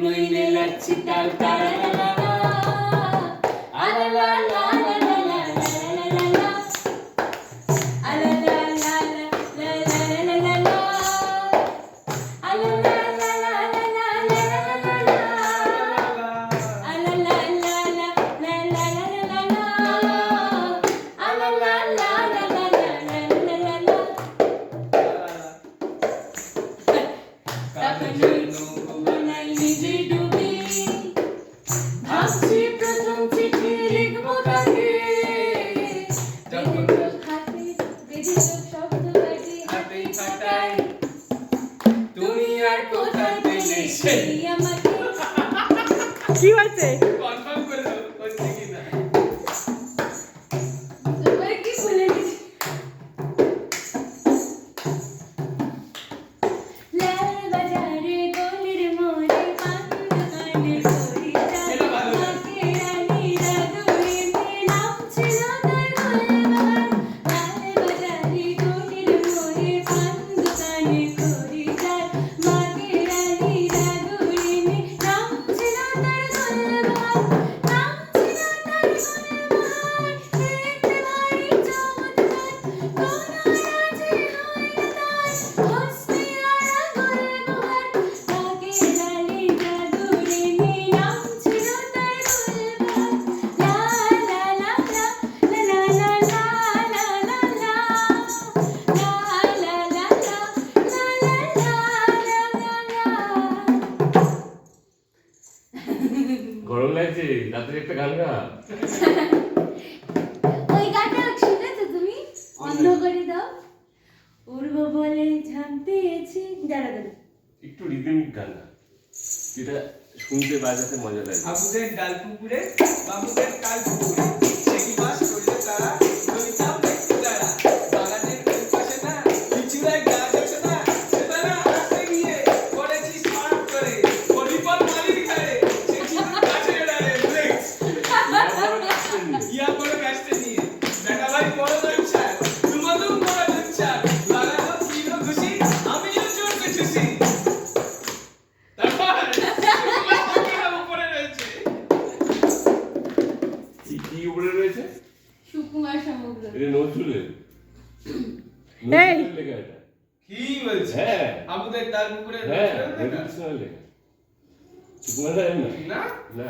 নইলে লাচ্ছি তাল তারা আলা লা লা লা লা লা লা আলা লা লা লা লা লা লা লা আলা লা লা লা লা লা লা আলা লা লা লা লা লা লা লা আলা লা লা লা লা লা লা লা নিজে ডুবে ভাবছি প্রথম চিঠি লিখবো তাকে শব্দ বাজে হাতে ফাটাই তুমি আর কোথায় পেলে সেই আমাকে কি হয়েছে কনফার্ম করে দাও হচ্ছে কি না তোমার কি ভুলে গেছি লাল বাজারে গলির মোড়ে পান দোকানে করি তাকে রানী রাধুরে নাম ছিল তার গোলবাহার লাল বাজারে গলির মোড়ে পান দোকানে করি মাকে রানী রাধুরে নাম ছিল তার গোলবাহার নাম ছিল তার গোলবাহার দেখতে ভারী চমৎকার কোন রাজে হয় তার হস্তি আরা গোলবাহার তাকে রানী রাধুরে নাম ছিল তার গোলবাহার লা লা লা লা লা লা লা লা লা লা লা লা লা লা গরম লাগছে রাত্রে একটা গান গা ওই গানটা শুনেছো তুমি অন্ধ করে দাও উড়ব বলে ঝাঁপ দিয়েছি দাঁড়া দাঁড়া একটু রিদমিক গান গা যেটা শুনতে বাজাতে মজা লাগে বাবুদের ডাল পুকুরে বাবুদের কাল পুকুরে সে কি বাস করলে তারা কবিতা দেখতে তারা বাগানের কোন পাশে না পিছুরায় গাছ আছে না সে তারা আসতে গিয়ে করেছি স্মার্ট করে হরিপদ মালির ঘরে সে ছিল গাছের ডালে ফ্লেক্স ইয়া বড় গাছটা নিয়ে দেখা ভাই বড় দচ্ছা তুমাদুম বড় দচ্ছা লাগানো ছিল খুশি আমিও চলতে খুশি তারপর উপরে রয়েছে কি উপরে রয়েছে সুকুমার সমগ্র এটা নজরুলের এই! নজরুলের লেখা এটা কি বলছে হ্যাঁ আবুদের ডাল পুকুরে হ্যাঁ রয়েছে নজরুলের লেখা সুকুমার রায়ের না না না